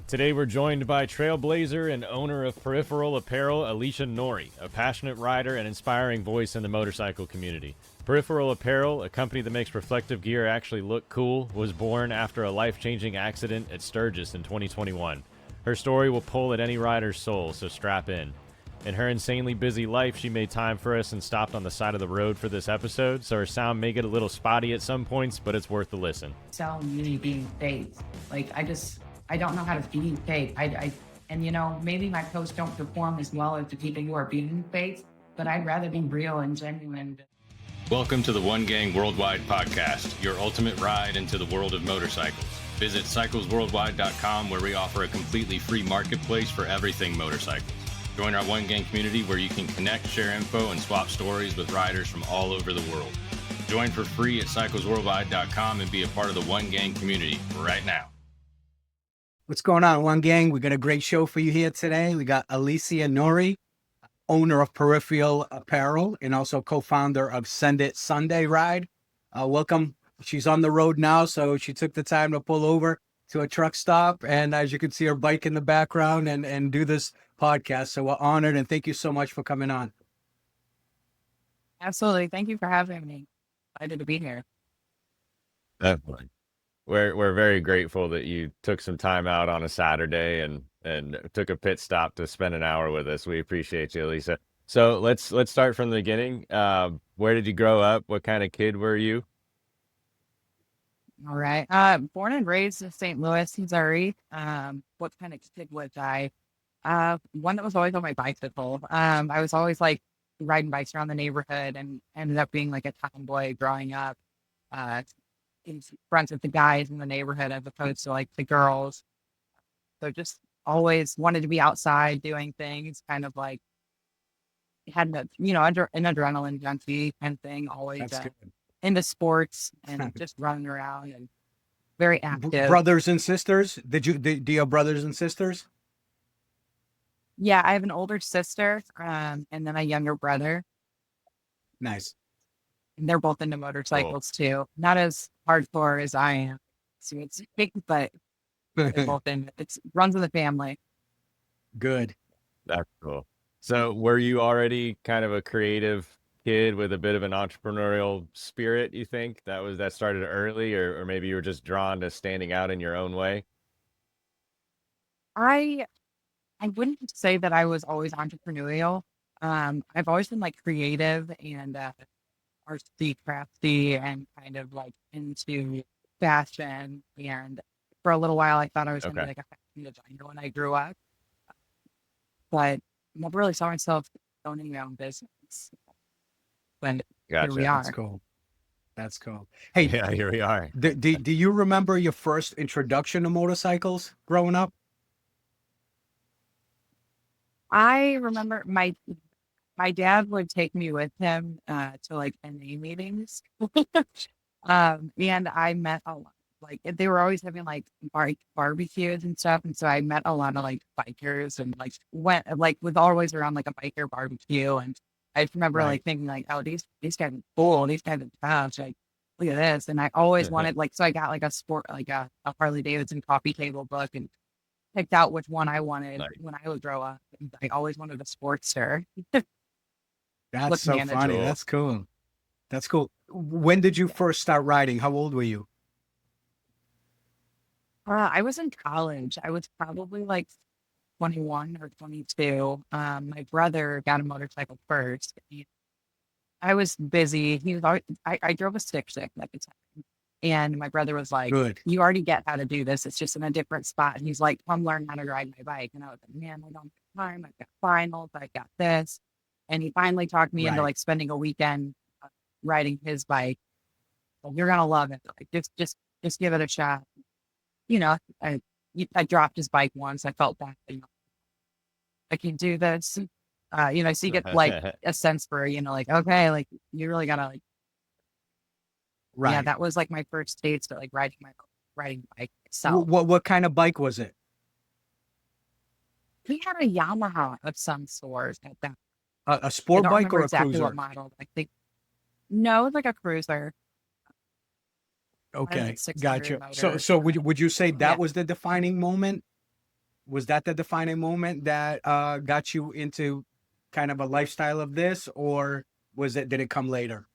Today we're joined by trailblazer and owner of Peripheral Apparel, Alicia Noori, a passionate rider and inspiring voice in the motorcycle community. Peripheral Apparel, a company that makes reflective gear actually look cool, was born after a life-changing accident at Sturgis in 2021. Her story will pull at any rider's soul, so strap in. In her insanely busy life, she made time for us and stopped on the side of the road for this episode, so her sound may get a little spotty at some points, but it's worth the listen. Selling me being fake. I don't know how to be fake. And maybe my posts don't perform as well as the people who are being fake, but I'd rather be real and genuine. Welcome to the One Gang Worldwide podcast, your ultimate ride into the world of motorcycles. Visit cyclesworldwide.com, where we offer a completely free marketplace for everything motorcycles. Join our One Gang community where you can connect, share info, and swap stories with riders from all over the world. Join for free at cyclesworldwide.com and be a part of the One Gang community right now. What's going on, One Gang? We got a great show for you here today. We got Alicia Noori, owner of Peripheral Apparel and also co-founder of Send It Sunday Ride. Welcome. She's on the road now, so she took the time to pull over to a truck stop. And as you can see, her bike in the background and do this podcast. So we're honored and thank you so much for coming on. Absolutely. Thank you for having me. Excited to be here. Definitely. We're very grateful that you took some time out on a Saturday and took a pit stop to spend an hour with us. We appreciate you, Lisa. So let's start from the beginning. Where did you grow up? What kind of kid were you? All right. Born and raised in St. Louis, Missouri. What kind of kid was I? One that was always on my bicycle. I was always like riding bikes around the neighborhood and ended up being like a tomboy growing up. In front of the guys in the neighborhood as opposed to like the girls. So just always wanted to be outside doing things, kind of like had an adrenaline junkie kind of thing, always into sports and just running around and very active. Brothers and sisters? Do you have brothers and sisters? Yeah, I have an older sister and then a younger brother. Nice. And they're both into motorcycles too. Not as hardcore as I am. So it's big, but they're both in. It runs in the family. Good. That's cool. So were you already kind of a creative kid with a bit of an entrepreneurial spirit, you think? That started early, or maybe you were just drawn to standing out in your own way? I wouldn't say that I was always entrepreneurial. I've always been like creative and artsy, crafty, and kind of like into fashion. And for a little while, I thought I was going to be like a fashion designer when I grew up, but never really saw myself owning my own business. When Gotcha. here we are. That's cool. Hey, yeah, here we are. Do you remember your first introduction to motorcycles growing up? I remember my dad would take me with him to like NA meetings. And I met a lot, like they were always having like barbecues and stuff. And so I met a lot of like bikers and like was always around like a biker barbecue. And I just remember like thinking like, oh, these guys are cool. These guys are tough. Like, look at this. And I always wanted so I got like a Harley Davidson coffee table book and picked out which one I wanted when I would grow up. And I always wanted a Sportster. That's so funny. Cool. That's cool. That's cool. When did you first start riding? How old were you? I was in college. I was probably like 21 or 22. My brother got a motorcycle first. I was busy. He was always, I drove a stick shift at the time. And my brother was like, Good. You already get how to do this. It's just in a different spot. And he's like, come learn how to ride my bike. And I was like, man, I don't have time. I've got finals. I got this. And he finally talked me into like spending a weekend riding his bike. So you're going to love it. Like, just give it a shot. I dropped his bike once. I felt bad. I can do this. So you get like a sense for, like, okay, like you really got to like, yeah, that was like my first taste of like riding bike itself. What kind of bike was it? We had a Yamaha of some sort at that. A sport bike or a exactly cruiser? What model? I think no, it's like a cruiser. Okay, like 600 gotcha. motor. So would you say that was the defining moment? Was that the defining moment that got you into kind of a lifestyle of this, or did it come later?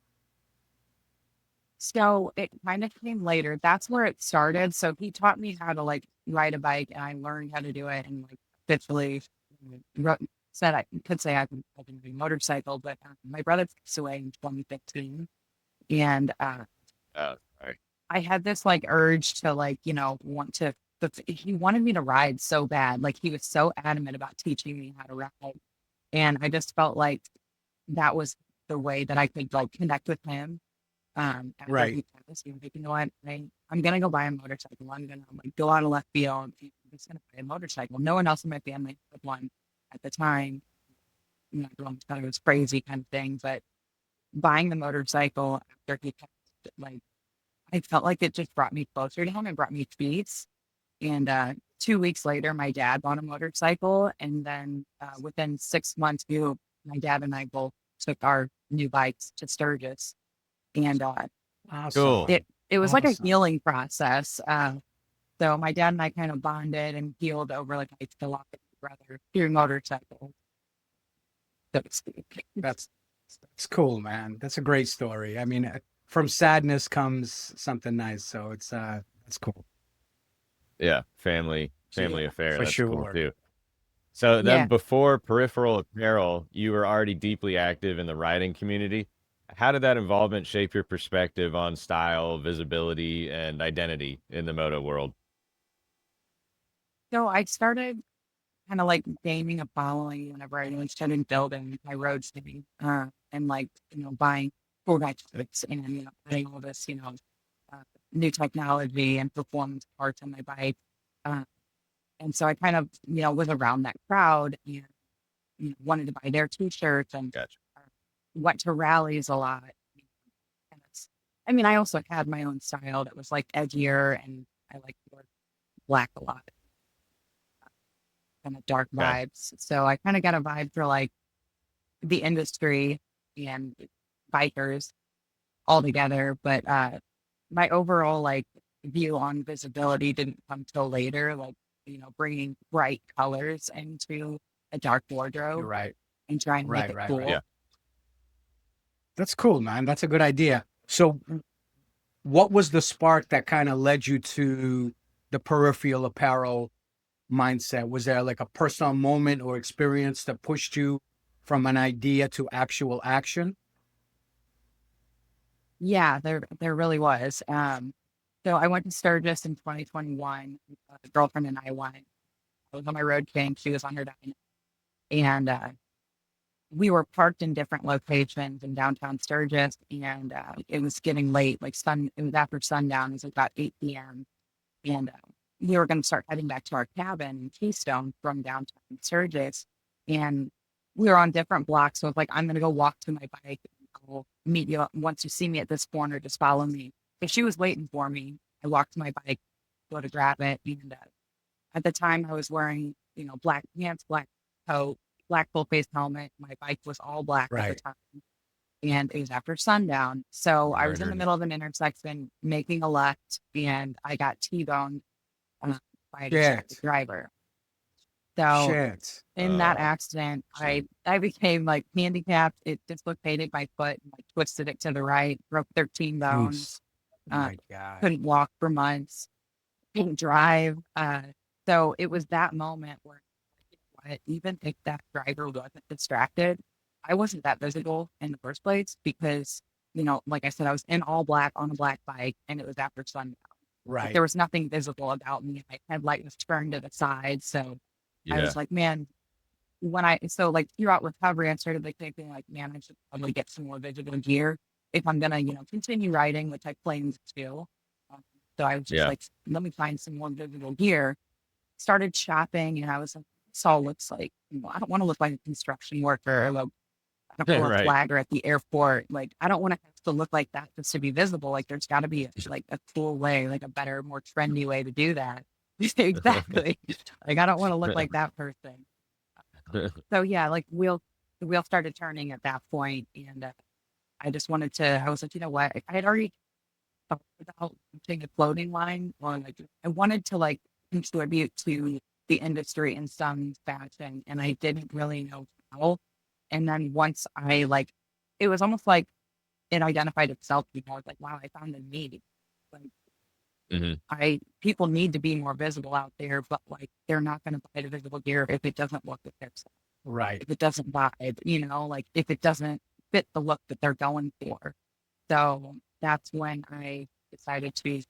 So it kind of came later. That's where it started. So he taught me how to like ride a bike, and I learned how to do it, and like officially wrote, said I could say I can do a motorcycle. But my brother passed away in 2015, and Oh, sorry. I had this like urge to like want to. He wanted me to ride so bad. Like he was so adamant about teaching me how to ride, and I just felt like that was the way that I could like connect with him. After Right. he passed, he was like, you know what, I'm gonna go buy a motorcycle. I'm gonna like go out of left field. I'm just gonna buy a motorcycle. No one else in my family had one at the time. Everyone thought it was crazy kind of thing. But buying the motorcycle after he passed, like I felt like it just brought me closer to him and brought me peace. And 2 weeks later, my dad bought a motorcycle, and then within 6 months, my dad and I both took our new bikes to Sturgis, and Awesome. Cool. it was like a Awesome. healing process. So my dad and I kind of bonded and healed over like I feel like brother through motorcycles, so to speak. That's cool, man. That's a great story. I mean, from sadness comes something nice. So that's cool. Yeah, family Yeah, affair. for That's cool sure. too. So then Yeah. before Peripheral Apparel, you were already deeply active in the riding community. How did that involvement shape your perspective on style, visibility, and identity in the moto world? So I started kind of like gaining a following whenever I really started building my road city, and like, buying full guide trips and, adding all this, uh, new technology and performance parts on my bike. Uh, and so I kind of, was around that crowd and, wanted to buy their t-shirts and Gotcha. went to rallies a lot. And I mean, I also had my own style that was like edgier, and I like to wear black a lot, kind of dark Okay. vibes. So I kind of got a vibe for like the industry and bikers all together. But my overall like view on visibility didn't come till later, like, bringing bright colors into a dark You're wardrobe right. and trying to make Right. it Right. Right. cool. Yeah. That's cool, man. That's a good idea. So, what was the spark that kind of led you to the peripheral apparel mindset? Was there like a personal moment or experience that pushed you from an idea to actual action? Yeah, there really was. So I went to Sturgis in 2021. A girlfriend and I went. I was on my road king. She was on her dyno. And we were parked in different locations in downtown Sturgis, and it was getting late, like it was after sundown. It was about 8 p.m. And we were going to start heading back to our cabin in Keystone from downtown Sturgis. And we were on different blocks. So I was like, I'm going to go walk to my bike. I'll meet you once you see me at this corner, just follow me. But she was waiting for me. I walked to my bike, go to grab it. And at the time I was wearing, black pants, black coat, black full face helmet. My bike was all black at the Right. time. And it was after sundown. So I was in the Murdered. middle of an intersection making a left, and I got T-boned uh, by a distracted Shit. driver. So Shit. in that Uh, accident, I became like handicapped. It dislocated my foot, and, like twisted it to the right, broke 13 Oof. bones, Oh uh, my God. couldn't walk for months, couldn't drive. So it was that moment where, even if that driver wasn't distracted, I wasn't that visible in the first place because, like I said, I was in all black on a black bike, and it was after sundown. Like, Right. there was nothing visible about me. My headlight was turned to the side. So I yeah. was like, man, like throughout recovery, I started like thinking like, man, I should probably get some more visible gear if I'm gonna, continue riding, which I claim to do. Um, so I was just Yeah. like, let me find some more visible gear. Started shopping, and I was like, this all looks like, I don't want to look like a construction worker or like or a Right. flagger at the airport. Like, I don't want to have to look like that just to be visible. Like, there's got to be like a cool way, like a better, more trendy way to do that. Exactly. Like, I don't want to look like that person. So yeah, like the wheel started turning at that point, and I just wanted to. I was like, you know what? I had already thought about taking a clothing line, or like I wanted to like contribute to the industry in some fashion, and I didn't really know how. And then once I like, it was almost like it identified itself. I was like, wow, I found a need. Like, Hmm. people need to be more visible out there, but like they're not going to buy the visible gear if it doesn't look with their style, Right. if it doesn't vibe, like if it doesn't fit the look that they're going for. So that's when I decided to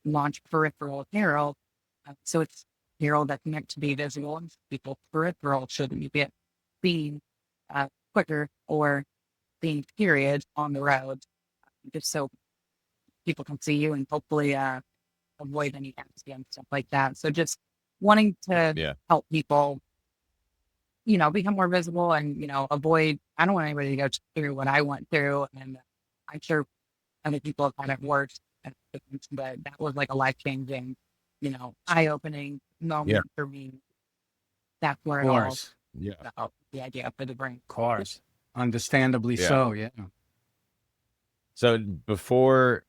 launch Peripheral Apparel. So it's apparel that's meant to be visible, and people peripheral shouldn't be seen quicker or seen period on the road, just so people can see you and hopefully avoid any accidents, stuff like that. So just wanting to Yeah. help people, become more visible and, avoid, I don't want anybody to go through what I went through. And I'm sure other people have had it worse, but that was like a life changing, eye-opening Yeah. moment for me. That's where Of it all course. Yeah. about the idea for the brand. Of course. Understandably Yeah. so, yeah. So before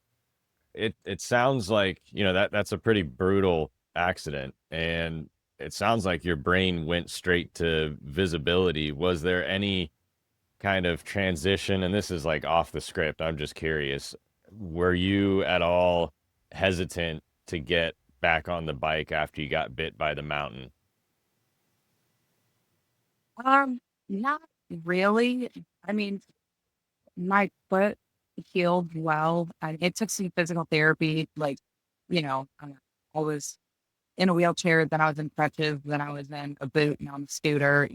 it sounds like, that's a pretty brutal accident, and it sounds like your brain went straight to visibility. Was there any kind of transition? And this is like off the script. I'm just curious. Were you at all hesitant to get back on the bike after you got bit by the mountain? Not really. I mean, my foot healed well. It took some physical therapy, like, I was in a wheelchair, then I was in crutches, then I was in a boot and on a scooter,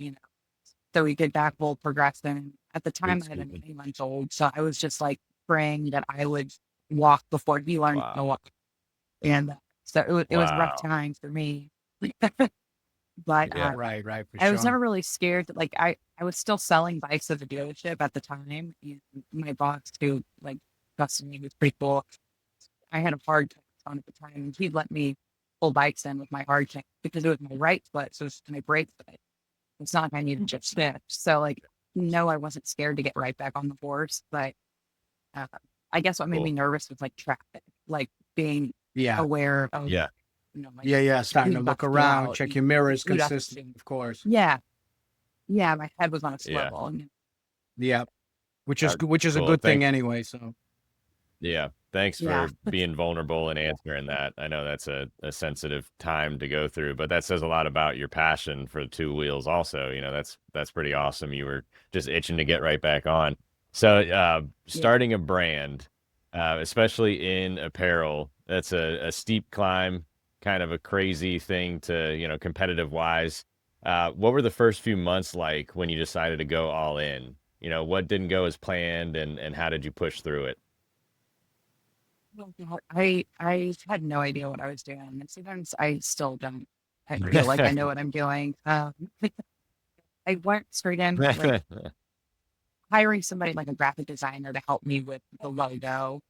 so we did that whole progression. At the time, I had a Excuse me. 9-month-old, so I was just like praying that I would walk before he learned to Wow. walk. And so it was a rough Wow. time for me. But Yeah. Right, for I was sure. never really scared. Like I was still selling bikes at the dealership at the time, and my boss who like trusted me was pretty cool. I had a hard time on at the time, and he'd let me pull bikes in with my hard chain because it was my right foot, so it's my brake foot. It's not like I needed to shift. So like, no, I wasn't scared to get right back on the horse. But uh, I guess what made me Cool. nervous was like traffic, like being Yeah. aware of Yeah. like Yeah. Starting to who's look about to go around, out, check your mirrors who doesn't consistent, see. of course. Yeah, yeah, my head was on a Yeah. swivel. And Yeah. Which is Uh, which is a cool. good thing Thanks. anyway. So Yeah. Thanks yeah, for being vulnerable and answering that. I know that's a sensitive time to go through, but that says a lot about your passion for two wheels also. That's pretty awesome. You were just itching to get right back on. So yeah. starting a brand, especially in apparel, that's a steep climb, kind of a crazy thing to, competitive wise. What were the first few months like when you decided to go all in? What didn't go as planned, and how did you push through it? I had no idea what I was doing, and sometimes I still don't. I feel like I know what I'm doing. I went straight in, like hiring somebody like a graphic designer to help me with the logo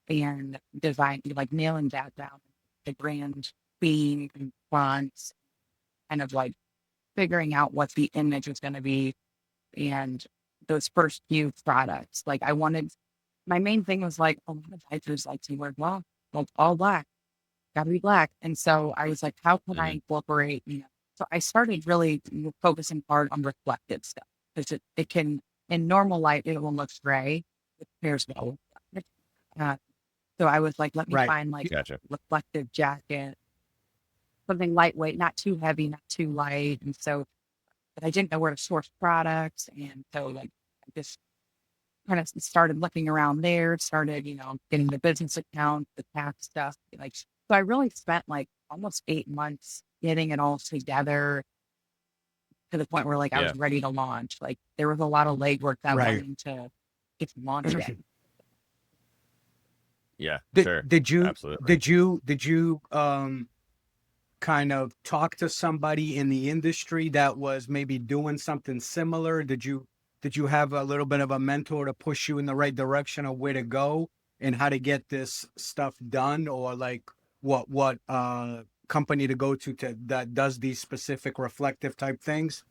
and design, like nailing that down, the brand theme and fonts, kind of like figuring out what the image was going to be, and those first few products. Like I wanted, my main thing was like a lot of bikers like to wear well, all black, gotta be black. And so I was like, how can I Mhm. incorporate, So I started really focusing hard on reflective stuff because it can, in normal light, it will look gray. It pairs well. Uh, so I was like, let me right. find like Gotcha. reflective jacket, something lightweight, not too heavy, not too light. And so, but I didn't know where to source products. And so like, I just kind of started looking around there, started, getting the business account, the tax stuff. Like, so I really spent like almost 8 months getting it all together to the point where like I Yeah. was ready to launch. Like there was a lot of legwork that went Right. into get launch it. Yeah. Did Sure. did you Absolutely. did you kind of talk to somebody in the industry that was maybe doing something similar? Did you have a little bit of a mentor to push you in the right direction of where to go and how to get this stuff done, or like what company to go to that does these specific reflective type things?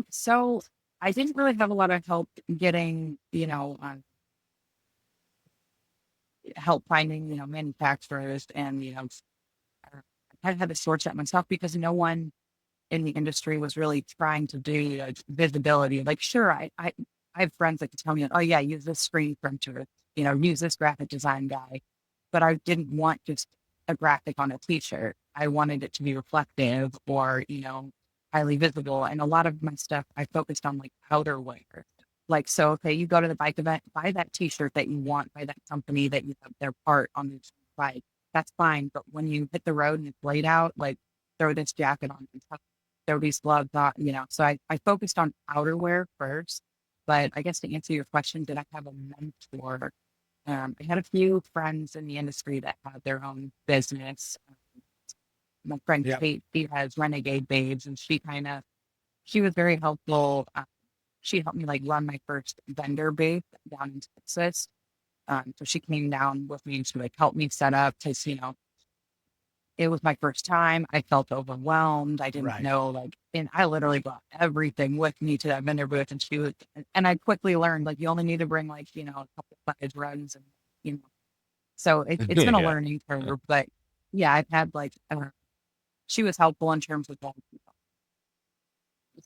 So I didn't really have a lot of help getting, help finding, manufacturers and, I had to source that myself because no one in the industry was really trying to do visibility. Like, sure, I have friends that can tell me, oh yeah, use this screen printer, use this graphic design guy. But I didn't want just a graphic on a t-shirt. I wanted it to be reflective or, highly visible. And a lot of my stuff, I focused on like outerwear. Like, so, okay, you go to the bike event, buy that t-shirt that you want by that company that you have their part on the bike. That's fine. But when you hit the road and it's laid out, like throw this jacket on and throw these gloves on, So I focused on outerwear first. But I guess to answer your question, did I have a mentor? I had a few friends in the industry that had their own business. My friend Yep. Kate, she has Renegade Babes, and she was very helpful. She helped me like run my first vendor base down in Texas. So she came down with me to like help me set up because, it was my first time. I felt overwhelmed. I didn't Right. know, and I literally brought everything with me to that vendor booth. And I quickly learned, like, you only need to bring, like, a couple of size runs. And, so it's been a Yeah. learning curve. But yeah, I've had, she was helpful in terms of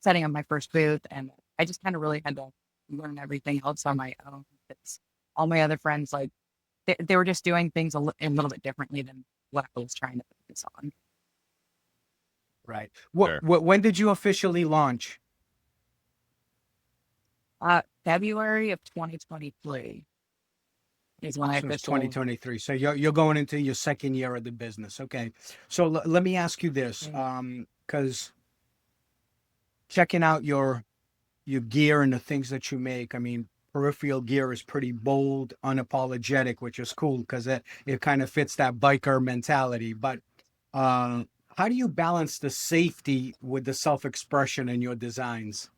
setting up my first booth. And I just kind of really had to learn everything else on my own. It's all my other friends, like, they were just doing things a little bit differently than what I was trying to focus on. Right. Sure. When did you officially launch? February of 2023 is when I So it's officially. 2023. So you're going into your second year of the business. Okay. So let me ask you this, because checking out your gear and the things that you make, I mean, Peripheral gear is pretty bold, unapologetic, which is cool because it kind of fits that biker mentality. But how do you balance the safety with the self-expression in your designs?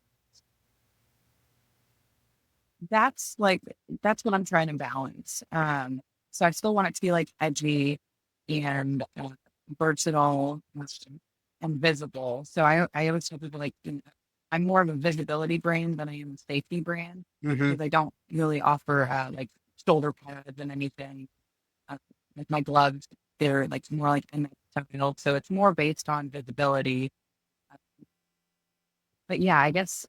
That's what I'm trying to balance. So I still want it to be like edgy and versatile and visible. So I always tell people, like, I'm more of a visibility brand than I am a safety brand Mm-hmm. because I don't really offer like shoulder pads and anything. Like my gloves, they're like more like in so it's more based on visibility. But yeah, I guess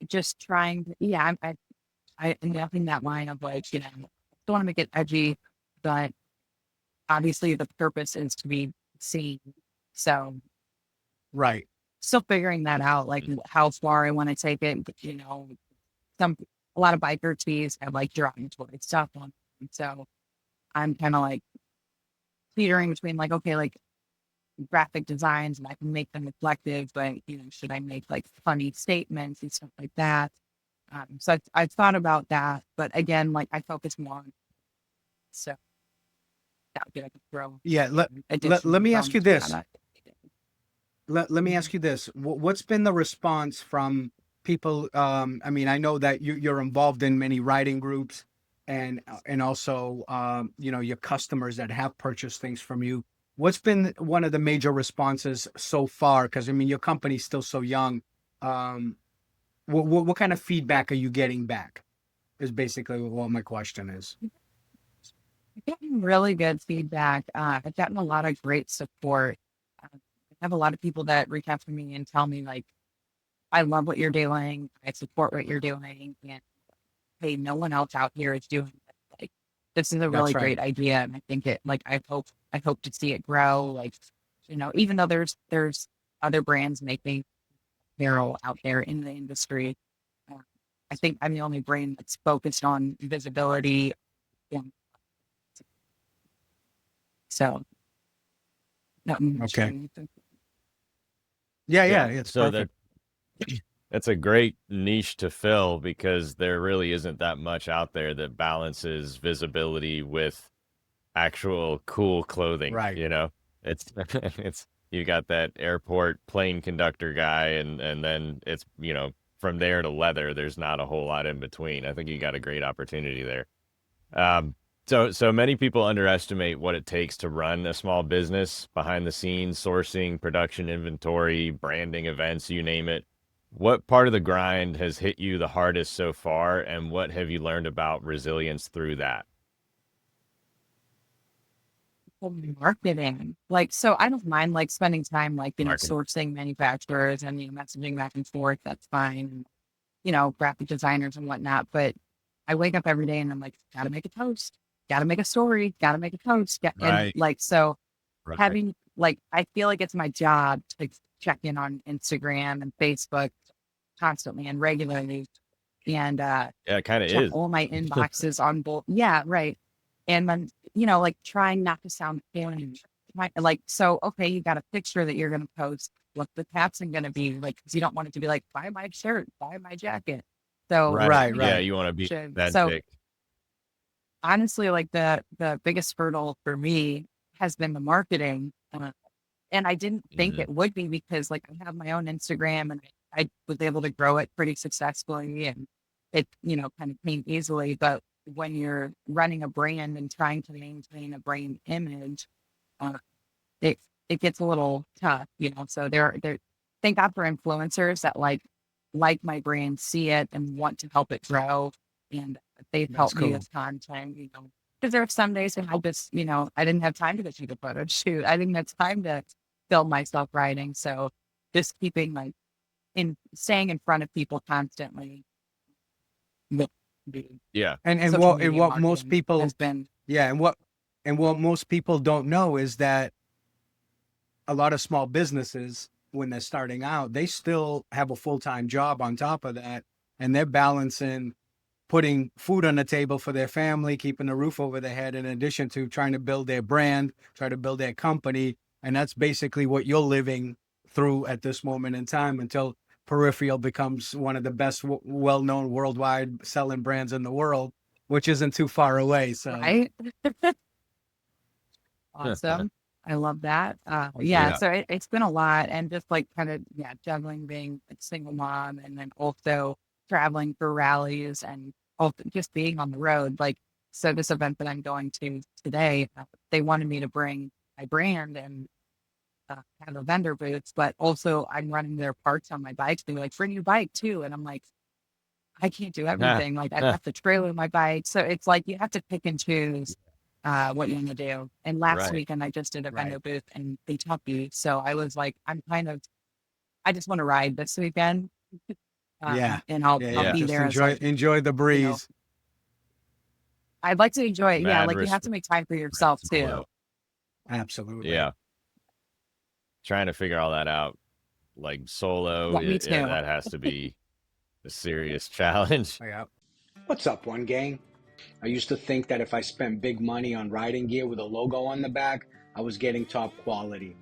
just trying. Yeah, I am definitely that line of like, don't want to make it edgy, but obviously the purpose is to be seen. So Right. still figuring that out, like how far I want to take it. But, a lot of biker tees have like derogatory stuff on them. So I'm kind of like teetering between like, okay, like graphic designs and I can make them reflective, but should I make like funny statements and stuff like that? So I've thought about that, but again, like I focus more on so that would be like a throw. Yeah. Let Additional me ask you thumbs this. down. Let me ask you this. What's been the response from people? I mean, I know that you're involved in many writing groups and also, your customers that have purchased things from you. What's been one of the major responses so far? Because I mean, your company's still so young. What kind of feedback are you getting back? Is basically what my question is. I've gotten really good feedback. I've gotten a lot of great support. I have a lot of people that reach out to me and tell me like, I love what you're doing. I support what you're doing. And hey, no one else out here is doing it. Like, this is a That's really right. great idea. And I think I hope to see it grow. Like, even though there's other brands making apparel out there in the industry, uh, I think I'm the only brand that's focused on visibility. And so, not much. Okay. Yeah. Yeah. It's So perfect. that's a great niche to fill because there really isn't that much out there that balances visibility with actual cool clothing. Right. It's it's you got that airport plane conductor guy, and then it's from there to leather. There's not a whole lot in between. I think you got a great opportunity there. Um, so many people underestimate what it takes to run a small business behind the scenes, sourcing, production, inventory, branding, events, you name it. What part of the grind has hit you the hardest so far, and what have you learned about resilience through that? Well, marketing. Like, so I don't mind like spending time, like, Marketing. sourcing manufacturers and, messaging back and forth. That's fine. Graphic designers and whatnot. But I wake up every day and I'm like, gotta make a post, gotta make a story, gotta make a post. And Right. like, so Right. having like, I feel like it's my job to check in on Instagram and Facebook constantly and regularly and Yeah, it kind of check is. all my inboxes on both. Yeah, right. And then, like trying not to sound corny. Like, so, okay, you got a picture that you're going to post. What's the caption going to be? Like, because you don't want it to be like, buy my shirt, buy my jacket. So, Right, Yeah, right. you want to be that so chick. honestly, like the biggest hurdle for me has been the marketing. And I didn't think Mhm. it would be because like I have my own Instagram and I was able to grow it pretty successfully and it, kind of came easily. But when you're running a brand and trying to maintain a brand image, uh, it it gets a little tough, So there thank God for influencers that like my brand, see it and want to help it grow. And they've That's helped me cool. with content, because there are some days when I just, I didn't have time to go shoot a photo shoot. I didn't have time to film myself writing. So just keeping staying in front of people constantly with the Yeah. And social what media most marketing people, has been. yeah, and what most people don't know is that a lot of small businesses, when they're starting out, they still have a full-time job on top of that, and they're balancing putting food on the table for their family, keeping a roof over their head, in addition to trying to build their brand, try to build their company. And that's basically what you're living through at this moment in time until Peripheral becomes one of the best, well-known worldwide selling brands in the world, which isn't too far away. So, Right. Awesome. I love that. Yeah, Yeah. so it's been a lot and just like kind of, yeah, juggling being a single mom and then also traveling for rallies and also just being on the road. Like, so this event that I'm going to today, they wanted me to bring my brand and have a vendor booth, but also I'm running their parts on my bike. They're like, bring your bike too. And I'm like, I can't do everything. Like I have to trailer my bike. So it's like you have to pick and choose what you want to do. And last Right. weekend I just did a right. vendor booth in Kentucky. So I was like, I just want to ride this weekend. Yeah. And I'll Yeah. be Just there as like, enjoy the you know, breeze. I'd like to enjoy it. Yeah. Mad Like you have to make time for yourself too. solo. Absolutely. Yeah. Trying to figure all that out, like solo, Yeah, me too. that has to be a serious challenge. Yeah. What's up, One Gang? I used to think that if I spent big money on riding gear with a logo on the back, I was getting top quality.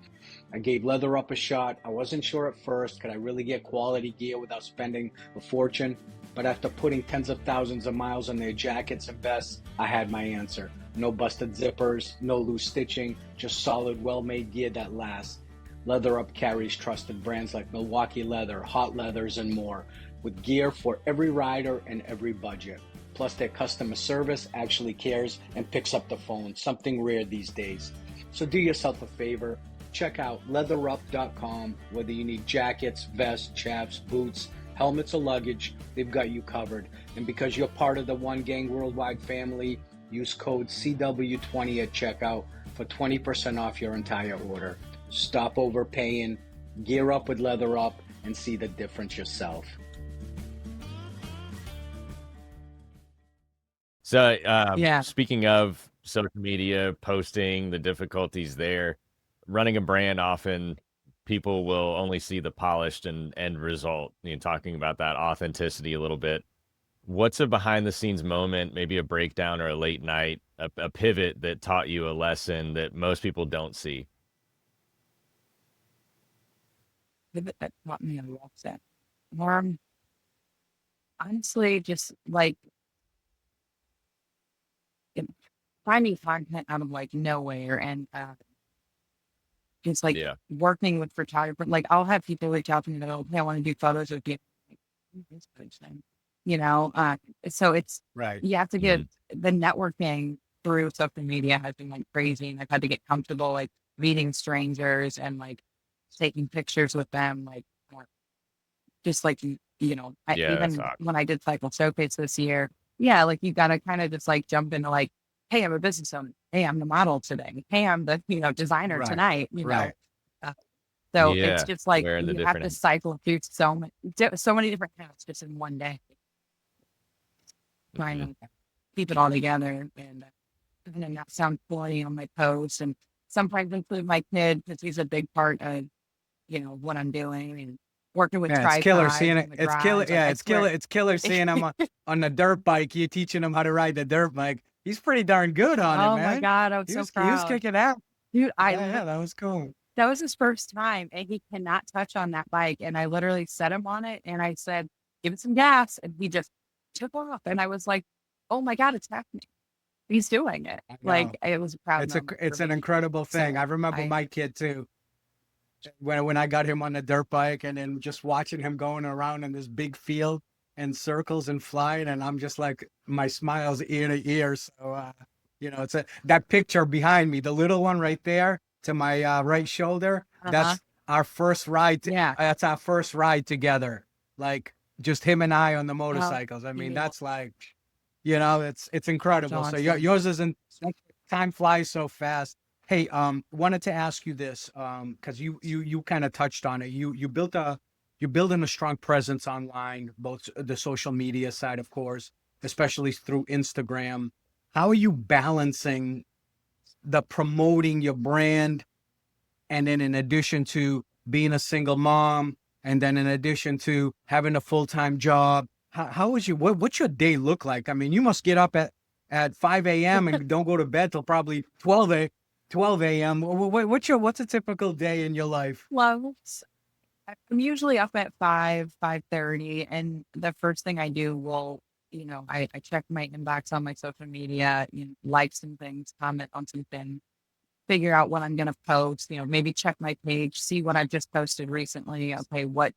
I gave Leather Up a shot. I wasn't sure at first, could I really get quality gear without spending a fortune? But after putting tens of thousands of miles on their jackets and vests, I had my answer. No busted zippers, no loose stitching, just solid, well-made gear that lasts. Leather Up carries trusted brands like Milwaukee Leather, Hot Leathers, and more, with gear for every rider and every budget. Plus, their customer service actually cares and picks up the phone, something rare these days. So do yourself a favor, check out leatherup.com. Whether you need jackets, vests, chaps, boots, helmets, or luggage, they've got you covered. And because you're part of the One Gang Worldwide family, use code CW20 at checkout for 20% off your entire order. Stop overpaying, gear up with Leather Up, and see the difference yourself. So, Yeah. speaking of social media, posting, the difficulties there, running a brand, often people will only see the polished and end result. Talking about that authenticity a little bit. What's a behind the scenes moment, maybe a breakdown or a late night, a pivot that taught you a lesson that most people don't see? That taught me a lot. That. Honestly, just like it- finding content out of like nowhere and just like Yeah. working with photographers. Like I'll have people reach out to me and go, "Hey, I want to do photos with you." Like, this person, you know. So it's Right. you have to get the networking through social media has been like crazy, and I've had to get comfortable like meeting strangers and like taking pictures with them, like just like Yeah, that's even awesome. when I did Cycle Showcase this year, yeah, like you got to kind of just like jump into like hey, I'm a business owner. Hey, I'm the model today. Hey, I'm the, designer Right. tonight, Right. Uh, so it's Yeah. just like Wearing the you have different to hats. cycle through so many different hats just in one day, trying Mhm. to keep it all together and not sound corny on my posts, and sometimes include my kid because he's a big part of, what I'm doing, and working with Yeah, it's killer seeing tripods it. in the It's killer. garage. Like Yeah, I it's killer. swear, It's killer seeing him on the dirt bike. You teaching him how to ride the dirt bike. He's pretty darn good on it, oh my man. God, I'm He so was proud. kicking out. Dude, Yeah, that was cool. that was his first time and he cannot touch on that bike. And I literally set him on it and I said, give it some gas. And he just took off. And I was like, oh my God, it's happening. He's doing it. I know. Like it was a proud moment for It's an me. incredible thing. I So remember I, my kid too. When I got him on the dirt bike and then just watching him going around in this big field and circles and flying, and I'm just like my smiles ear to ear. So it's that picture behind me, the little one right there to my right shoulder. uh-huh. That's our first ride. Yeah. That's our first ride together. Like just him and I on the Oh, motorcycles. I mean, yeah, that's like, it's that's incredible. So awesome. yours isn't. Time flies so fast. Hey, wanted to ask you this, because you kind of touched on it. You're building a strong presence online, both the social media side, of course, especially through Instagram. How are you balancing the promoting your brand, and then in addition to being a single mom, and then in addition to having a full-time job? How is what's your day look like? I mean, you must get up at 5 a.m. and don't go to bed till probably 12 a.m. What's a typical day in your life? Well, I'm usually up at 5:30. And the first thing I do will, I check my inbox on my social media, like some things, comment on something, figure out what I'm going to post, maybe check my page, see what I've just posted recently. Okay, what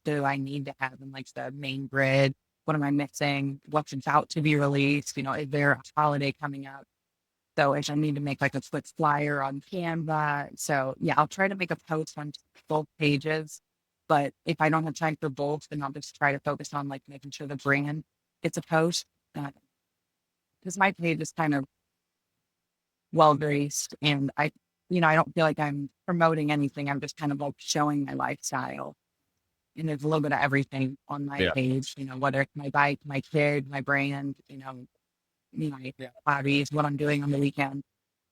do I need to have in like the main grid? What am I missing? What's about to be released? Is there a holiday coming up? So if I need to make like a quick flyer on Canva. So yeah, I'll try to make a post on both pages. But if I don't have time for both, then I'll just try to focus on like making sure the brand gets a post. Because my page is kind of well greased, and I don't feel like I'm promoting anything. I'm just kind of like showing my lifestyle, and there's a little bit of everything on my Yeah. page. Whether it's my bike, my kid, my brand, my Yeah. hobbies, what I'm doing on the weekend.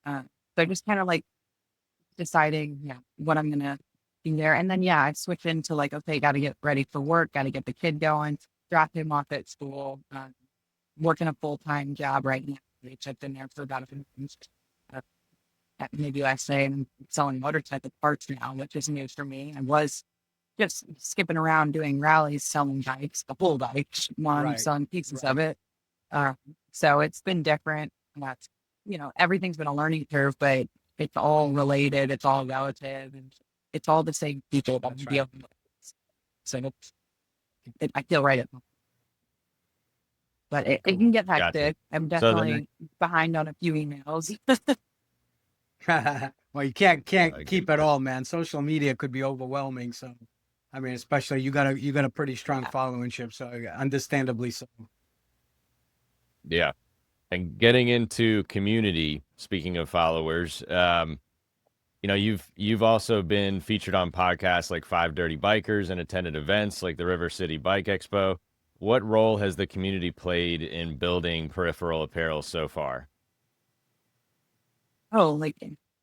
So just kind of like deciding, what I'm gonna be there, and then I switch into like, okay, got to get ready for work, got to get the kid going, drop him off at school. Working a full-time job right now, which I've been there for about a few months. At maybe last day, I'm selling motorcycle parts now, which is news for me. I was just skipping around doing rallies, selling bikes, the whole bikes, one Right. selling pieces Right. of it. Uh, so it's been different. That's, everything's been a learning curve, but it's all related. It's all relative, and it's all the same people that I'm That's right. dealing with. So I feel right at home. But it can get Gotcha. hectic. I'm So the definitely behind on a few emails. Well, you can't I get keep it that. all, man. Social media could be overwhelming. So, I mean, especially you got a pretty strong followership, so understandably so. Yeah. And getting into community, speaking of followers, you've also been featured on podcasts like Five Dirty Bikers and attended events like the River City Bike Expo. What role has the community played in building Peripheral Apparel so far? Oh, like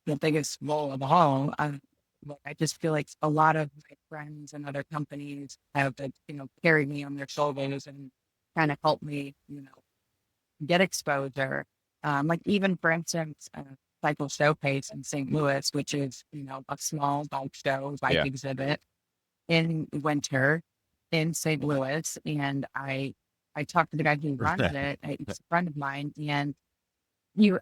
the biggest role of all. I just feel like a lot of my friends and other companies have, carried me on their shoulders and kind of helped me, get exposure. Like even for instance, Cycle Showcase in St. Louis, which is, a small bike show, bike Yeah. exhibit in winter in St. Louis. And I talked to the guy who runs it. He's a friend of mine, and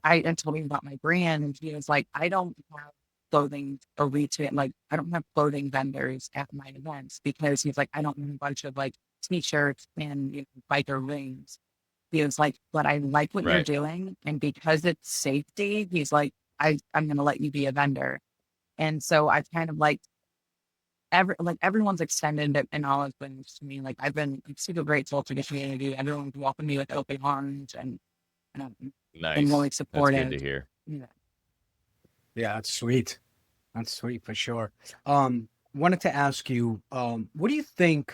I told him about my brand, and he was like, I don't have clothing or retail, like I don't have clothing vendors at my events, because he's like, I don't want a bunch of like t-shirts and biker rings. He was like, but I like what you're Right. doing, and because it's safety, he's like, I'm gonna let you be a vendor. And so I've kind of like everyone's extended it in all of things to me. Like I'm super grateful for the community. Everyone's welcomed me with open arms, and and Nice. really That's good supportive. to hear. Yeah. Yeah, that's sweet. That's sweet for sure. Wanted to ask you, what do you think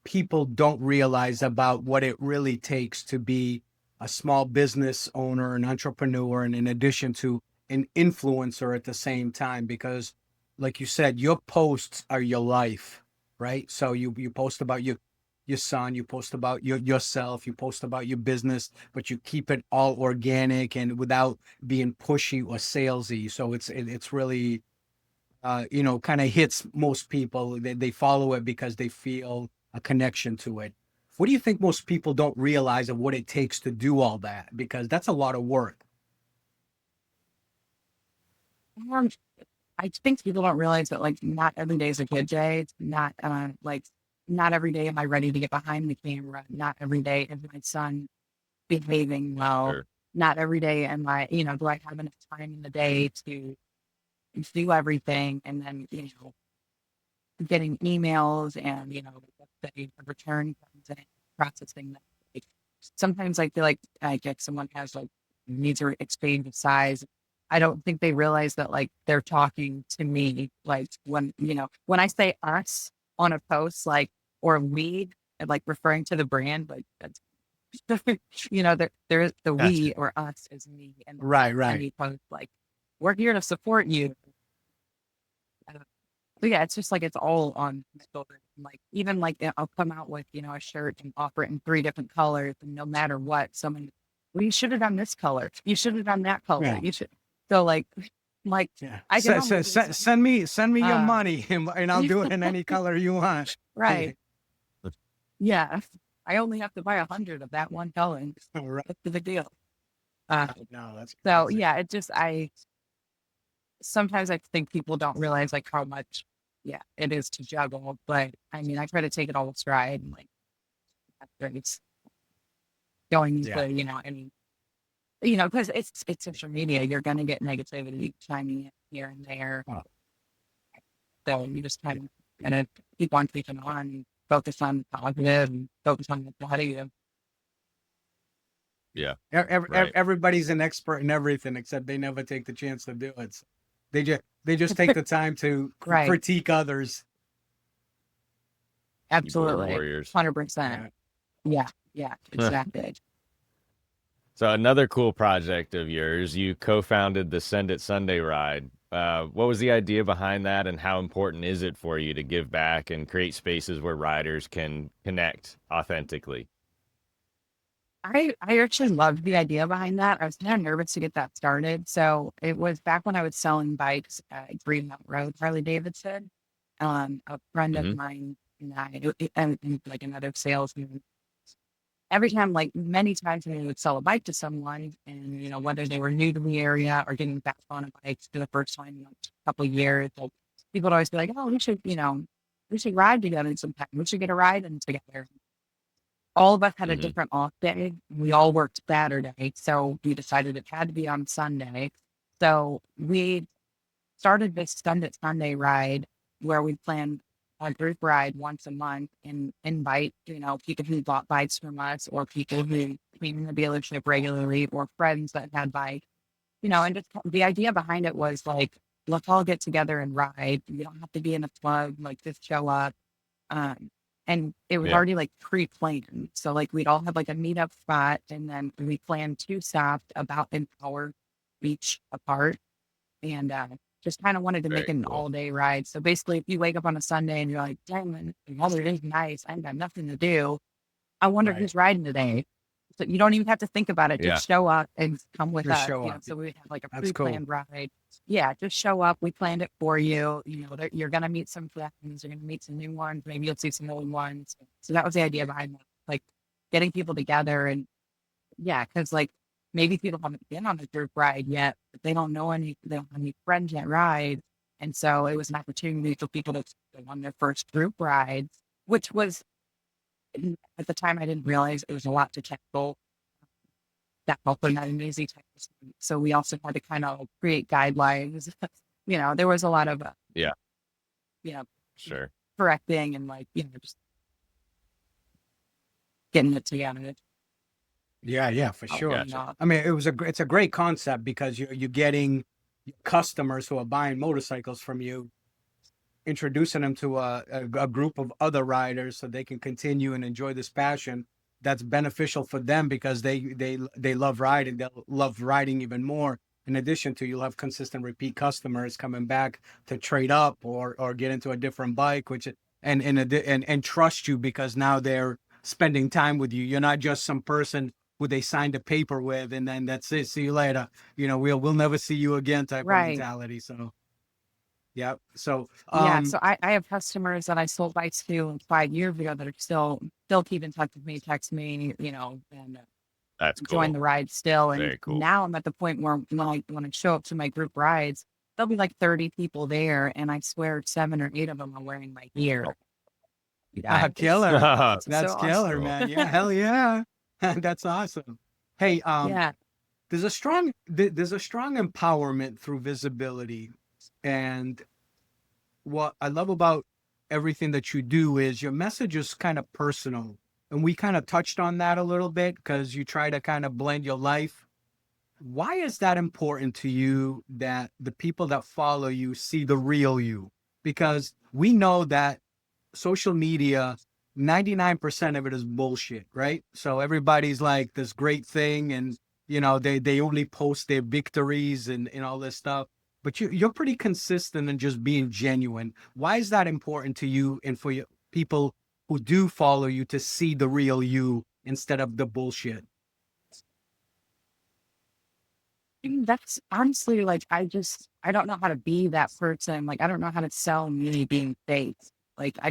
people don't realize about what it really takes to be a small business owner, an entrepreneur, and in addition to an influencer at the same time? Because, like you said, your posts are your life, right? So you post about your son, you post about yourself, you post about your business, but you keep it all organic and without being pushy or salesy. So it's really kind of hits most people. They follow it because they feel a connection to it. What do you think most people don't realize of what it takes to do all that? Because that's a lot of work. Um, I think people don't realize that like not every day is a good day. It's not like not every day am I ready to get behind the camera. Not every day is my son behaving well. Sure. Not every day am I, do I have enough time in the day to do everything? And then, getting emails and, the return comes in, processing that. Like, sometimes I feel like if someone has like needs to exchange of size, I don't think they realize that like they're talking to me. Like when I say us on a post, like, or we, and like referring to the brand, like that's, there is the Gotcha. we or us is me and Right, right. any post, like we're here to support you. So yeah, it's just like it's all on my shoulder. Like even like I'll come out with a shirt and offer it in 3 different colors, and no matter what, someone, well, you should have done this color. You should have done that color. Yeah, You should. So like yeah. I can only do so. Send me your Uh, money, and I'll do it in any color you want. right. Yeah. I only have to buy 100 of that one color. All right. That's the big deal. Uh, No, that's so crazy. yeah, it just sometimes I think people don't realize like how much it is to juggle. But I mean, I try to take it all with stride and like after it's going Yeah. to because it's social media, you're gonna get negativity chiming in here and there. Oh. So you just kind of gotta keep on keeping on, focus on the positive and focus on what's ahead of you. Yeah. Everybody's Right. an expert in everything, except they never take the chance to do it. So they just take the time to Right. critique others. Keyboard Absolutely. warriors. 100%. Yeah. Yeah, exactly. So another cool project of yours, you co-founded the Send It Sunday ride. What was the idea behind that, and how important is it for you to give back and create spaces where riders can connect authentically? I actually loved the idea behind that. I was kind of nervous to get that started. So it was back when I was selling bikes at Green Mountain Road, Harley Davidson. A friend of Hmm. mine and and like another salesman, every time, like many times when we would sell a bike to someone and, whether they were new to the area or getting back on a bike for the first time in like a couple of years, like people would always be like, oh, we should ride together sometime. We should get a ride in together. All of us had a Hmm. different off day. We all worked Saturday. So we decided it had to be on Sunday. So we started this Sunday ride where we planned a group ride once a month and invite, people who bought bikes from us or people who came in the dealership regularly or friends that had bikes, and just the idea behind it was like, let's all get together and ride. You don't have to be in a club, like just show up. Um, and it was Yeah. already like pre-planned. So like we'd all have like a meetup spot and then we planned 2 stops about an hour each apart. And just kind of wanted to make Very it an cool. all-day ride. So basically, if you wake up on a Sunday and you're like, dang, the weather is nice, I ain't got nothing to do. I wonder Right. who's riding today. So you don't even have to think about it. Yeah. Just show up and come with Just us. show up. So we have like a That's cool. pre-planned ride. Yeah, just show up. We planned it for you. You're gonna meet some friends. You're gonna meet some new ones. Maybe you'll see some old ones. So that was the idea behind that, like getting people together. And yeah, because like maybe people haven't been on a group ride yet, but they don't know they don't have any friends that ride. And so it was an opportunity for people to go on their first group rides, which was at the time I didn't realize it was a lot to tackle. That's also not an easy task. So we also had to kind of create guidelines. There was a lot of Yeah. you know Sure. correcting and like just getting it together. Yeah, for Oh, sure. Gotcha. I mean, it's a great concept because you're getting customers who are buying motorcycles from you, introducing them to a group of other riders so they can continue and enjoy this passion that's beneficial for them because they love riding. They'll love riding even more. In addition to, you'll have consistent repeat customers coming back to trade up or get into a different bike, which and trust you because now they're spending time with you. You're not just some person who they signed a paper with and then that's it. See you later. We'll never see you again type of right. mentality. So yeah. So Yeah. So I have customers that I sold bikes to 5 years ago that are still keep in touch with me, text me, and That's join cool. the ride still. And Very cool. now I'm at the point where when I show up to my group rides, there'll be like 30 people there, and I swear 7 or 8 of them are wearing my gear. Yeah, killer. it's so That's awesome. killer, man. Yeah, hell yeah. That's awesome. Hey, Yeah. there's a strong empowerment through visibility. And what I love about everything that you do is your message is kind of personal. And we kind of touched on that a little bit because you try to kind of blend your life. Why is that important to you that the people that follow you see the real you? Because we know that social media, 99% of it is bullshit, right? So everybody's like this great thing and they only post their victories and all this stuff. But you're pretty consistent in just being genuine. Why is that important to you and for people who do follow you to see the real you instead of the bullshit? I mean, that's honestly like I don't know how to be that person. Like I don't know how to sell me being fake. Like I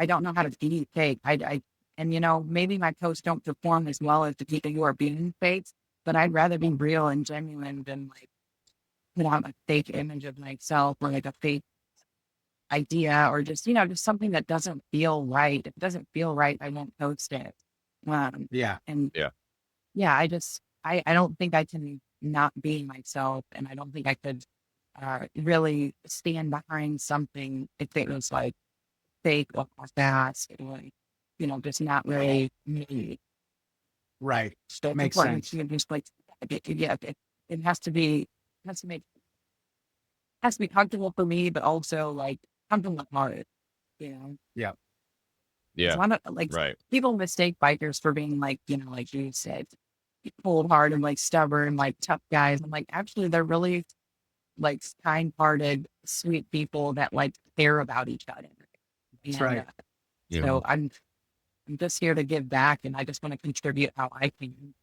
don't know how to be fake. And maybe my posts don't perform as well as the people who are being fake, but I'd rather be real and genuine than like put out a fake image of myself or like a fake idea or just something that doesn't feel right. If it doesn't feel right, I won't post it. Yeah. And Yeah. yeah, I don't think I can not be myself, and I don't think I could really stand behind something if it was like fake or fast or just not really me. Right. So it's Makes important sense. to just like it has to be has to make has to be comfortable for me, but also like comfortable with heart. You know, Yeah. it's Yeah. one of like Right. people mistake bikers for being like like you said, cold hearted and like stubborn, like tough guys. I'm like actually they're really like kind-hearted, sweet people that like care about each other. That's And right. Yeah. so I'm just here to give back, and I just want to contribute how I can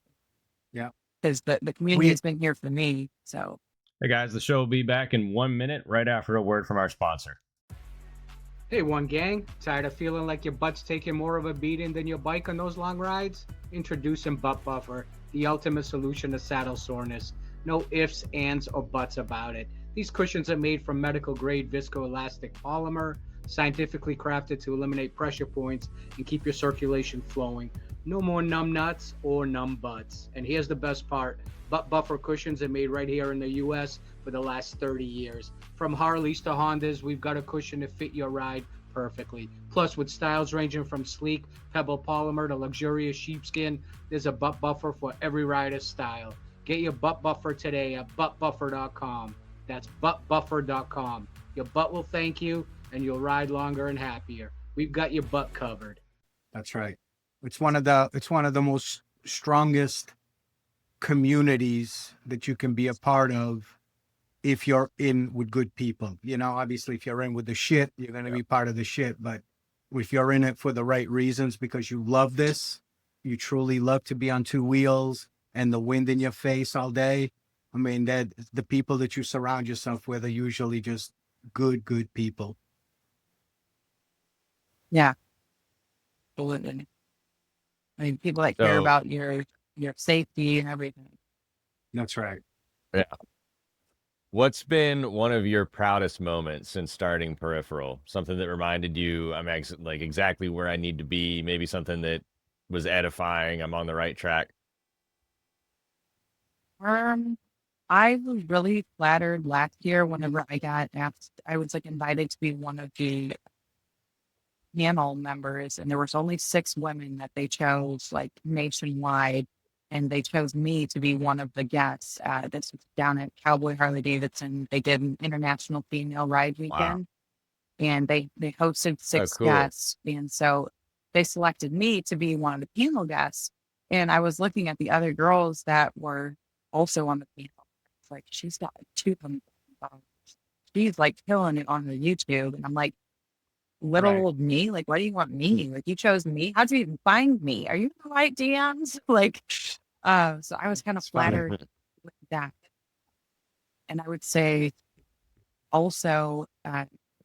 Yeah. because the community has been here for me. So Hey guys, the show will be back in 1 minute right after a word from our sponsor. Hey, One Gang, tired of feeling like your butt's taking more of a beating than your bike on those long rides? Introducing Butt Buffer, the ultimate solution to saddle soreness. No ifs, ands, or buts about it. These cushions are made from medical grade viscoelastic polymer, scientifically crafted to eliminate pressure points and keep your circulation flowing. No more numb nuts or numb butts. And here's the best part. Butt Buffer cushions are made right here in the US for the last 30 years. From Harleys to Hondas, we've got a cushion to fit your ride perfectly. Plus, with styles ranging from sleek pebble polymer to luxurious sheepskin, there's a butt buffer for every rider's style. Get your butt buffer today at buttbuffer.com. That's buttbuffer.com. Your butt will thank you, and you'll ride longer and happier. We've got your butt covered. That's right. It's one of the most strongest communities that you can be a part of if you're in with good people. Obviously if you're in with the shit, you're going to be part of the shit, but if you're in it for the right reasons because you love this, you truly love to be on two wheels and the wind in your face all day, I mean, that the people that you surround yourself with are usually just good people. yeah, absolutely. I mean, people that care So, about your safety and everything. That's right. yeah. What's been one of your proudest moments since starting Peripheral? Something that reminded you, I'm like exactly where I need to be. Maybe something that was edifying. I'm on the right track. Um, I was really flattered last year whenever I got asked. I was like invited to be one of the panel members, and there was only 6 women that they chose like nationwide. and they chose me to be one of the guests. This was down at Cowboy Harley Davidson. They did an international female ride Wow. weekend, and they hosted Oh, 6 cool. guests, and so they selected me to be one of the panel guests. And I was looking at the other girls that were also on the panel. It's like, she's got like 200 followers. She's like killing it on her YouTube. And I'm like, little Right. old me, like, what do you want me? Like, you chose me. How'd you even find me? Are you in the right DMs? Like, so I was kind of It's funny. flattered with that. And I would say also,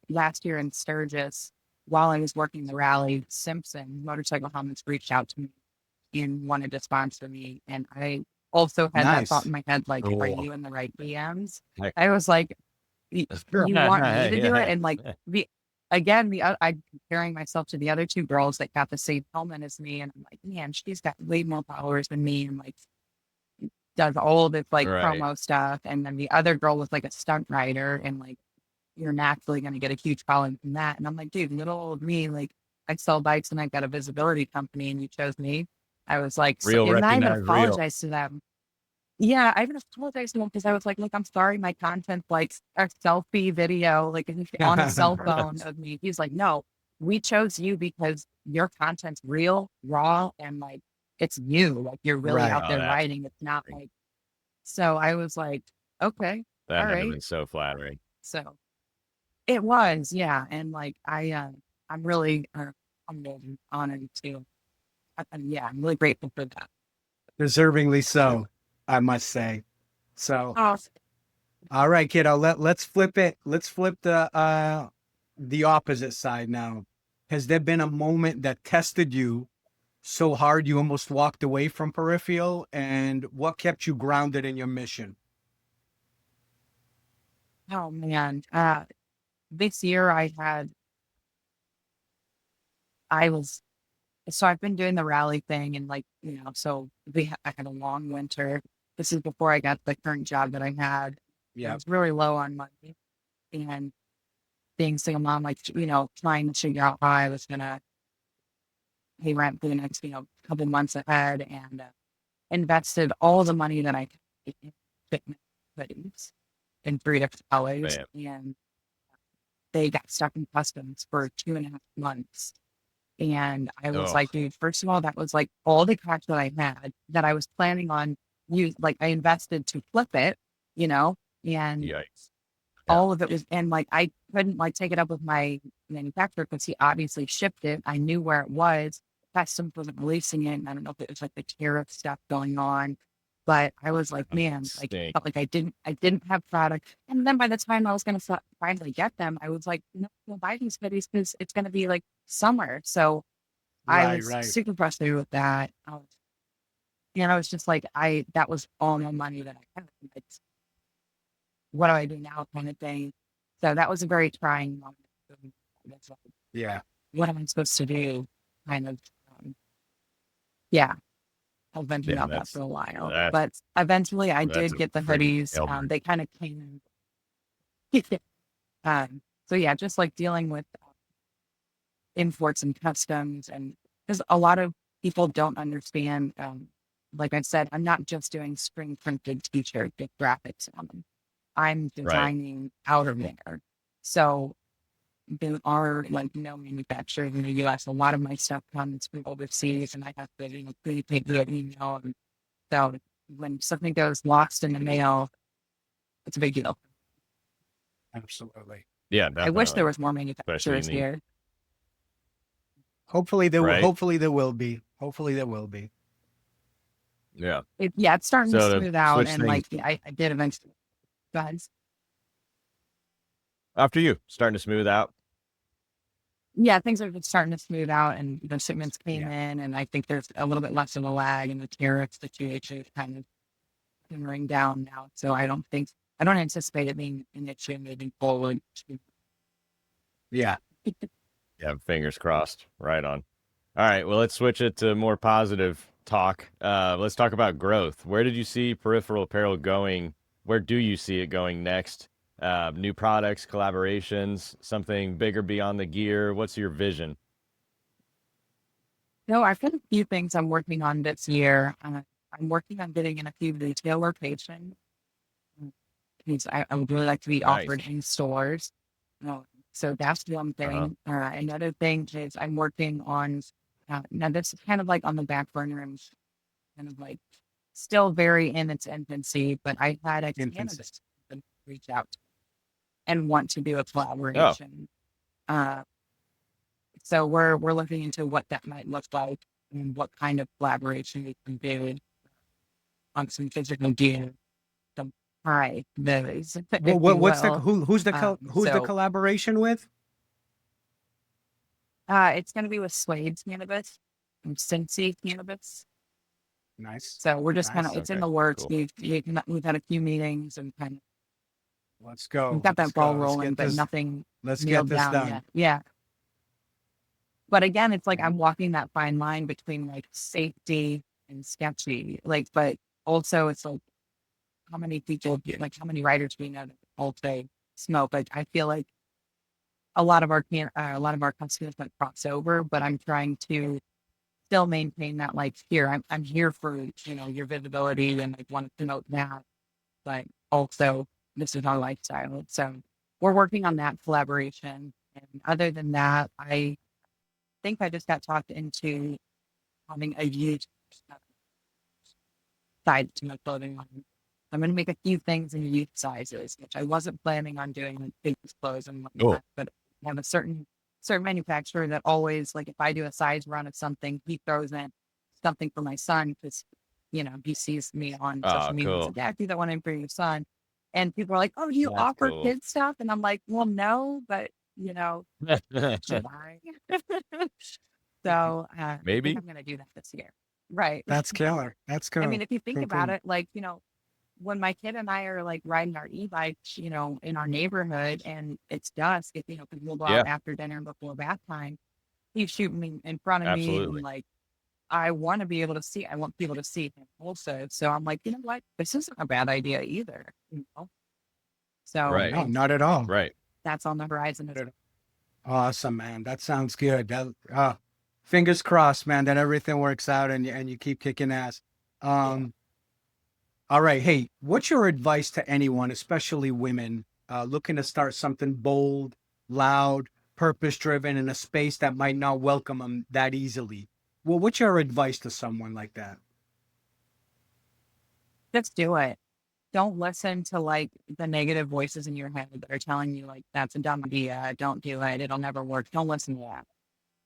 last year in Sturgis, while I was working the rally, Simpson Motorcycle Helmets reached out to me and wanted to sponsor me. And I also had that thought Nice. in my head, like, are Cool. you in the right DMs? Heck. I was like, you want me to do it? Yeah. And like, I'm comparing myself to the other 2 girls that got the same helmet as me. And I'm like, man, she's got way more followers than me. And like, does all this like Right. promo stuff. And then the other girl was like a stunt rider, and like, you're naturally going to get a huge following from that. And I'm like, dude, little old me, like, I sell bikes and I've got a visibility company, and you chose me. I was like, so, Real and I even recognize real. apologized to them. Yeah, I even apologized to them because I was like, look, I'm sorry, my content's like a selfie video, like on a cell phone of me. He's like, no, we chose you because your content's real, raw, and like, it's you. Like, you're really Right. out Oh, there that's riding. It's not like, so I was like, okay, that all had to have right. been so flattering. So it was, yeah. And like, I'm really humbled and honored too. Yeah, I'm really grateful for that. Deservingly so, I must say. So, Oh, all right, kiddo, let's flip it. Let's flip the opposite side now. Has there been a moment that tested you so hard you almost walked away from Peripheral? And what kept you grounded in your mission? oh man. This year I was, so I've been doing the rally thing, and like, so I had a long winter. This is before I got the current job that I had. I Yeah. was really low on money, and being single mom, like, trying to figure out how I was going to pay rent for the next, couple months ahead, and invested all the money that I could in fitness hoodies in 3 different colors, Man. and they got stuck in customs for 2.5 months. And I was Oh, like, dude, first of all, that was like all the cash that I had that I was planning on like I invested to flip it, and yikes. Yeah. all of it was, and like, I couldn't like take it up with my manufacturer because he obviously shipped it. I knew where it was. Customs wasn't releasing it. And I don't know if it was like the tariff stuff going on, but I was like, man, like, I Stink. felt like I didn't have product. And then by the time I was going to finally get them, I was like, no, we'll buy these hoodies because it's going to be like summer. So I Right, was right. super frustrated with that. I was just like, that was all my money that I had. It's, what do I do now, kind of thing. So that was a very trying moment. It's like, Yeah. what am I supposed to do? Kind of, yeah. I've been thinking Yeah, about that for a while, that's but eventually I that's did a get the freaking hoodies. nail biter. They kind of came in. So yeah, just like dealing with imports and customs, and because a lot of people don't understand. Like I said, I'm not just doing screen printed t-shirt with graphics on them. I'm Right. designing outerwear. So there are like no manufacturers in the US. A lot of my stuff comes from overseas, and I have to, pre-pay the email. And so when something goes lost in the mail, it's a big deal. Absolutely. Yeah, I wish there definitely. was more Especially in manufacturers the here. Hopefully there right. hopefully there will be. Hopefully there will be. Yeah. It's starting to So to smooth out, switch and things like, I did eventually. Guys, after you, starting to smooth out. yeah, things are starting to smooth out, and the shipments came Yeah. in, and I think there's a little bit less of a lag, and the tariff situation is kind of simmering down now. So I don't anticipate it being an issue moving forward. Yeah. Yeah, fingers crossed. Right on. All right, well, let's switch it to more positive talk. Let's talk about growth. Where did you see Peripheral Apparel going? Where do you see it going next? New products, collaborations, something bigger beyond the gear. What's your vision? No, I've got a few things I'm working on this year. I'm working on getting in a few retail locations. Because I would really like to be Nice. offered in stores. So that's one Uh-huh. thing. Another thing is I'm working on, now this is kind of like on the back burner and kind of like still very in its infancy, but I had a Infancy. cannabis company reach out and want to do a Oh, collaboration. Uh, so we're looking into what that might look like and what kind of collaboration we can do on some physical gear, some high those, if you What's the will. who's the who's the So collaboration with? it's going to be with Suede's Cannabis and Cincy Cannabis. Nice, So we're just kind of, nice. it's in okay, the works. cool. We've had a few meetings and kind of, Let's go. we've got Let's that ball go. Let's rolling, get but this. nothing Let's get nailed this down done. yet. Yeah. But again, it's like Yeah. I'm walking that fine line between like safety and sketchy. Like, but also it's like how many people, like how many riders we know that all day smoke. I feel like a lot of our customers might cross over, but I'm trying to still maintain that like here. I'm here for, your visibility and I want to promote that, but also this is our lifestyle. So we're working on that collaboration. And other than that, I think I just got talked into having a youth side to my clothing line. I'm going to make a few things in youth sizes, which I wasn't planning on doing with kids' clothes and Oh, whatnot, but I have a certain manufacturer that always, like, if I do a size run of something, he throws in something for my son because, he sees me on social media. He's cool. like, yeah, I do that one in for your son. And people are like, oh, do you That's offer cool. kids stuff? And I'm like, well, no, but, should I? So I think Maybe. I'm going to do that this year. Right. That's killer. That's I cool. mean, if you think Cool, about cool. it, like, when my kid and I are like riding our e-bikes, in our neighborhood and it's dusk, if, because we'll go out Yeah, after dinner and before bath time, he's shooting me in front of me and absolutely. like, I want to be able to see, I want people to see him also. So I'm like, you know what? This isn't a bad idea either. So Right, No, not at all. right. that's on the horizon as Awesome, man. That sounds good. Fingers crossed, man, that everything works out and you keep kicking ass. well. All right. Hey, what's your advice to anyone, especially women, looking to start something bold, loud, purpose driven in a space that might not welcome them that easily? Well, what's your advice to someone like that? Just do it. Don't listen to like the negative voices in your head that are telling you like that's a dumb idea. Don't do it. It'll never work. Don't listen to that.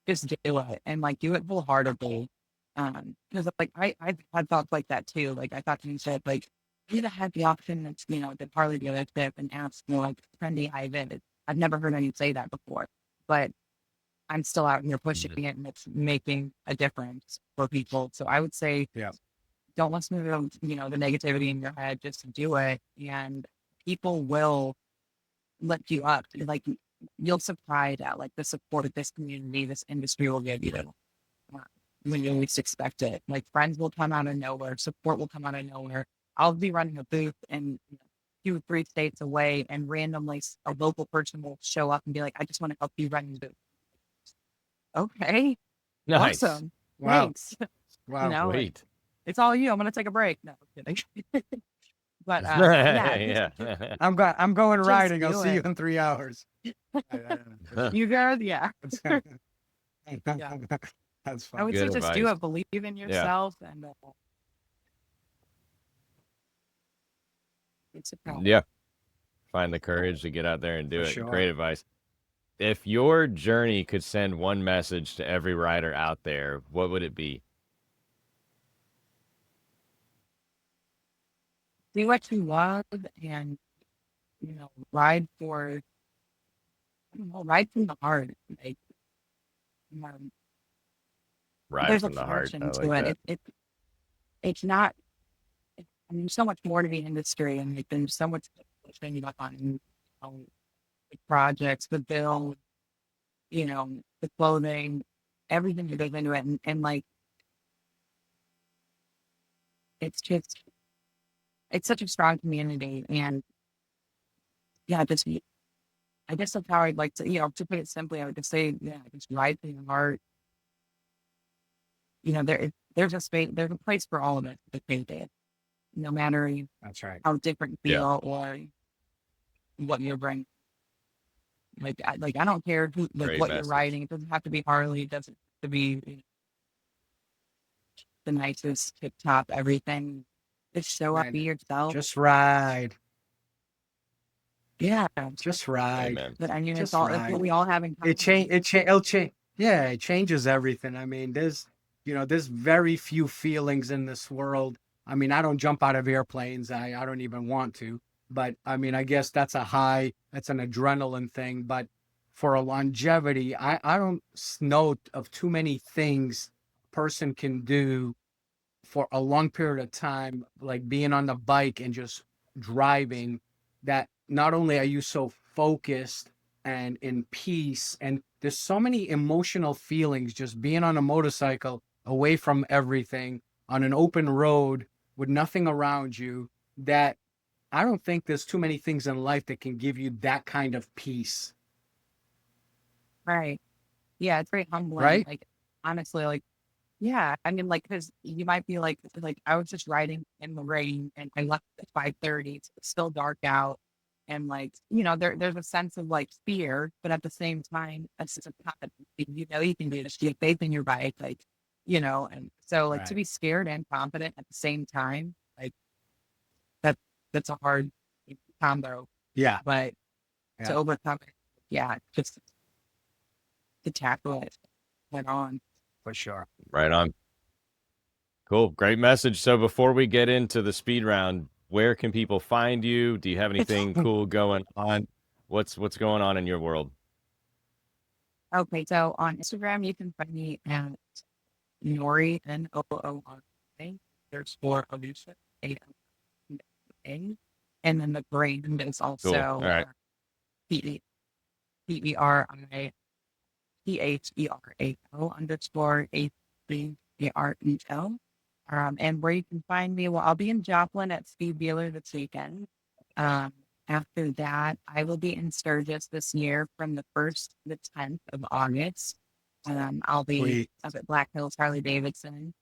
Just do it and like do it wholeheartedly. Because like I've had thoughts like that too. Like I thought you said like you had the option that's the Harley dealership and ask like trendy high vid. I've never heard anyone say that before, but I'm still out here pushing Mhm. it and it's making a difference for people. So I would say Yeah. don't listen to the negativity in your head. Just do it, and people will lift you up. Like you'll surprise at like the support of this community, this industry will give you uh, when you least expect it. Like friends will come out of nowhere, support will come out of nowhere. I'll be running a booth and 2 or 3 states away, and randomly a local person will show up and be like, "I just want to help you run your booth." Okay, Nice. awesome, Wow. thanks. Wow. Like Sweet. it's all you. I'm gonna take a break. No, I'm kidding. But yeah, Yeah. I'm going just riding. I'll do see you it. in 3 hours. You guys, yeah. Yeah. That's I fun. would Good say just do advice. it. Believe in Yeah, yourself, and it's a power. yeah. Find the courage to get out there and do For it. sure. Great advice. If your journey could send one message to every rider out there, what would it be? Do what you love, and ride for. I don't know, ride from the heart. Like um, Ride there's a from the heart. I passion to like it. that. It's not. I mean, so much more to the industry, and like, there's so much thing on the projects, the bill, the clothing, everything that goes into it, and like it's just it's such a strong community, and yeah, just I guess that's how I'd like to, to put it simply, I would just say, yeah, just ride through your heart. There there's a space, there's a place for all of it to paint it, no matter That's right. how different you Yeah. feel or what you're bringing. Like I don't care who, like Great what you're message. riding. It doesn't have to be Harley. It doesn't have to be the nicest tip top everything. Just show up, Man, be yourself. just ride. Yeah, Just ride. Amen. but I mean, it's Just all it's ride. what we all have in common. It'll change. Yeah, it changes everything. I mean, there's very few feelings in this world. I mean, I don't jump out of airplanes. I don't even want to. But I mean, I guess that's an adrenaline thing. But for a longevity, I don't know of too many things a person can do for a long period of time, like being on the bike and just driving, that not only are you so focused and in peace, and there's so many emotional feelings just being on a motorcycle away from everything on an open road with nothing around you, that I don't think there's too many things in life that can give you that kind of peace. Right. Yeah, it's very humbling. Right? Like honestly, like yeah, I mean, like because you might be like I was just riding in the rain and I left at 5:30. It's still dark out, and like there's a sense of like fear, but at the same time, a sense of confidence. You can do this. You have faith in your bike, and so like to Right. be scared and confident at the same time, like that that's a hard combo. Yeah. But to Yeah. overcome it, yeah, just to tackle it head on. For sure. Right on. Cool. Great message. So before we get into the speed round, where can people find you? Do you have anything cool going on? What's going on in your world? Okay, so on Instagram, you can find me at Nori, Noori, _ Alicia, A, and then the brand is Cool. also All right. PERIPHERAL and where you can find me, well, I'll be in Joplin at Speed Dealer this weekend. After that, I will be in Sturgis this year from the 1st to the 10th of August. I'll be Sweet. up at Black Hills Harley Davidson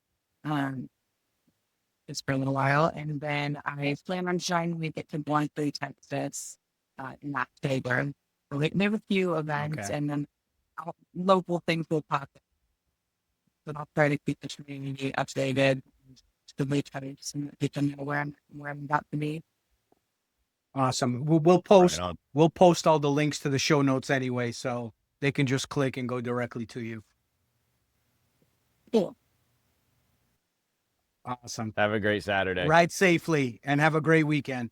just for a little while. And then I plan on trying to get to Bluntly, Texas in October. So there are a few events, Okay. and then local things will pop up. But I'll try to keep the community updated to reach out and get them know where I'm about to be. Awesome. We'll Right post on. we'll post all the links to the show notes anyway, so they can just click and go directly to you. Cool. Awesome. Have a great Saturday. Ride safely and have a great weekend.